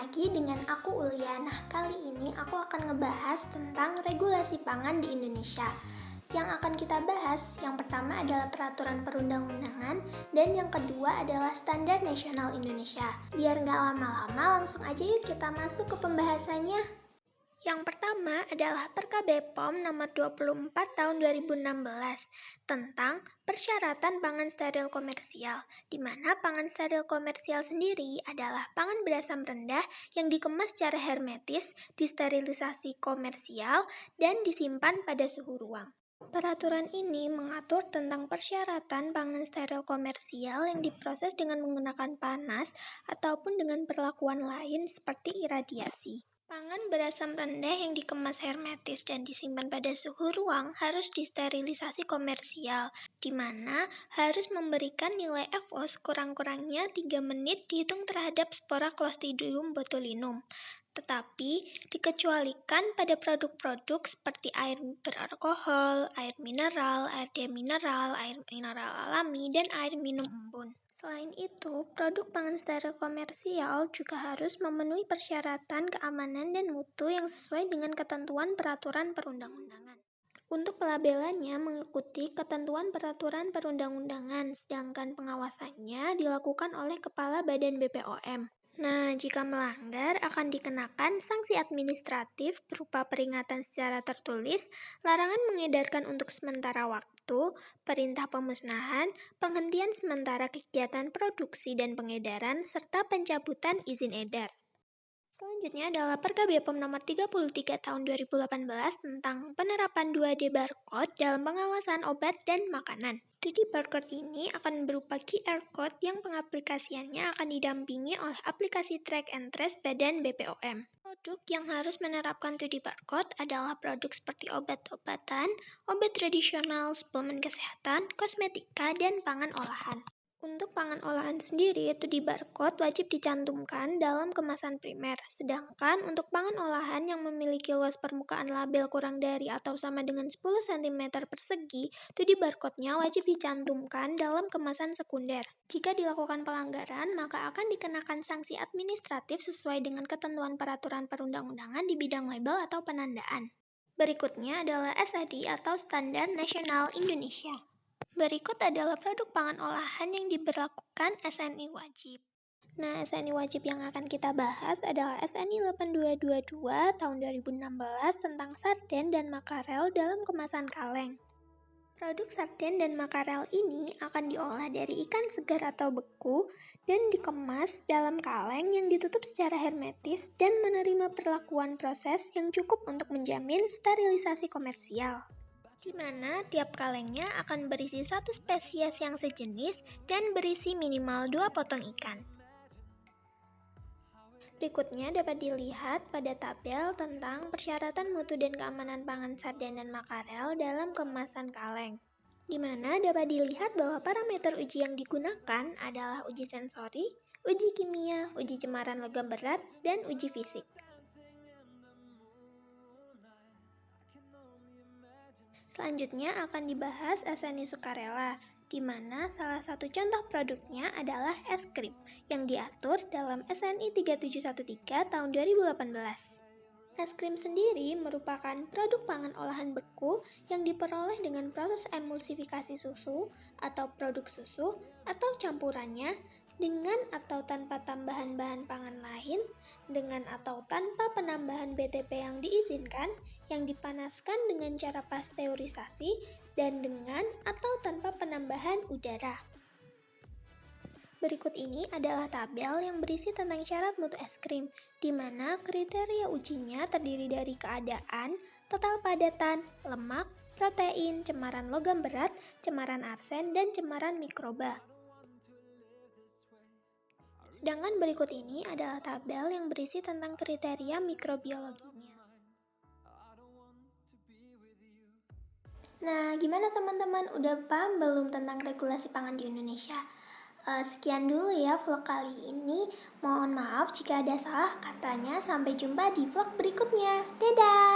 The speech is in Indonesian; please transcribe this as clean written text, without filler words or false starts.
lagi dengan aku Ulia. Nah, kali ini aku akan ngebahas tentang regulasi pangan di Indonesia. Yang akan kita bahas, yang pertama adalah peraturan perundang-undangan, dan yang kedua adalah standar nasional Indonesia. Biar nggak lama-lama, langsung aja yuk kita masuk ke pembahasannya. Yang pertama adalah Perka BPOM nomor 24 tahun 2016 tentang persyaratan pangan steril komersial, di mana pangan steril komersial sendiri adalah pangan berasam rendah yang dikemas secara hermetis, disterilisasi komersial, dan disimpan pada suhu ruang. Peraturan ini mengatur tentang persyaratan pangan steril komersial yang diproses dengan menggunakan panas ataupun dengan perlakuan lain seperti iradiasi. Pangan berasam rendah yang dikemas hermetis dan disimpan pada suhu ruang harus disterilisasi komersial, di mana harus memberikan nilai FO sekurang-kurangnya 3 menit dihitung terhadap spora Clostridium botulinum. Tetapi dikecualikan pada produk-produk seperti air beralkohol, air mineral alami, dan air minum embun. Selain itu, produk pangan steril komersial juga harus memenuhi persyaratan keamanan dan mutu yang sesuai dengan ketentuan peraturan perundang-undangan. Untuk pelabelannya mengikuti ketentuan peraturan perundang-undangan, sedangkan pengawasannya dilakukan oleh Kepala Badan BPOM. Nah, jika melanggar akan dikenakan sanksi administratif berupa peringatan secara tertulis, larangan mengedarkan untuk sementara waktu, perintah pemusnahan, penghentian sementara kegiatan produksi dan pengedaran, serta pencabutan izin edar. Selanjutnya adalah Perka BPOM nomor 33 tahun 2018 tentang penerapan 2D barcode dalam pengawasan obat dan makanan. 2D barcode ini akan berupa QR code yang pengaplikasiannya akan didampingi oleh aplikasi track and trace Badan BPOM. Produk yang harus menerapkan 2D barcode adalah produk seperti obat-obatan, obat tradisional, suplemen kesehatan, kosmetika, dan pangan olahan. Untuk pangan olahan sendiri, itu di barcode wajib dicantumkan dalam kemasan primer. Sedangkan untuk pangan olahan yang memiliki luas permukaan label kurang dari atau sama dengan 10 cm persegi, itu di barcode-nya wajib dicantumkan dalam kemasan sekunder. Jika dilakukan pelanggaran, maka akan dikenakan sanksi administratif sesuai dengan ketentuan peraturan perundang-undangan di bidang label atau penandaan. Berikutnya adalah SNI atau Standar Nasional Indonesia. Berikut adalah produk pangan olahan yang diberlakukan SNI wajib. Nah, SNI wajib yang akan kita bahas adalah SNI 8222 tahun 2016 tentang sarden dan makarel dalam kemasan kaleng. Produk sarden dan makarel ini akan diolah dari ikan segar atau beku dan dikemas dalam kaleng yang ditutup secara hermetis dan menerima perlakuan proses yang cukup untuk menjamin sterilisasi komersial, di mana tiap kalengnya akan berisi satu spesies yang sejenis dan berisi minimal 2 potong ikan. Berikutnya dapat dilihat pada tabel tentang persyaratan mutu dan keamanan pangan sarden dan makarel dalam kemasan kaleng, di mana dapat dilihat bahwa parameter uji yang digunakan adalah uji sensori, uji kimia, uji cemaran logam berat, dan uji fisik. Selanjutnya akan dibahas SNI sukarela, di mana salah satu contoh produknya adalah es krim yang diatur dalam SNI 3713 tahun 2018. Es krim sendiri merupakan produk pangan olahan beku yang diperoleh dengan proses emulsifikasi susu atau produk susu atau campurannya dengan atau tanpa tambahan bahan pangan lain, dengan atau tanpa penambahan BTP yang diizinkan, yang dipanaskan dengan cara pasteurisasi, dan dengan atau tanpa penambahan udara. Berikut ini adalah tabel yang berisi tentang syarat mutu es krim, di mana kriteria ujinya terdiri dari keadaan, total padatan, lemak, protein, cemaran logam berat, cemaran arsen, dan cemaran mikroba. Sedangkan berikut ini adalah tabel yang berisi tentang kriteria mikrobiologinya. Nah, gimana teman-teman? Udah paham belum tentang regulasi pangan di Indonesia? Sekian dulu ya vlog kali ini. Mohon maaf jika ada salah katanya. Sampai jumpa di vlog berikutnya. Dadah!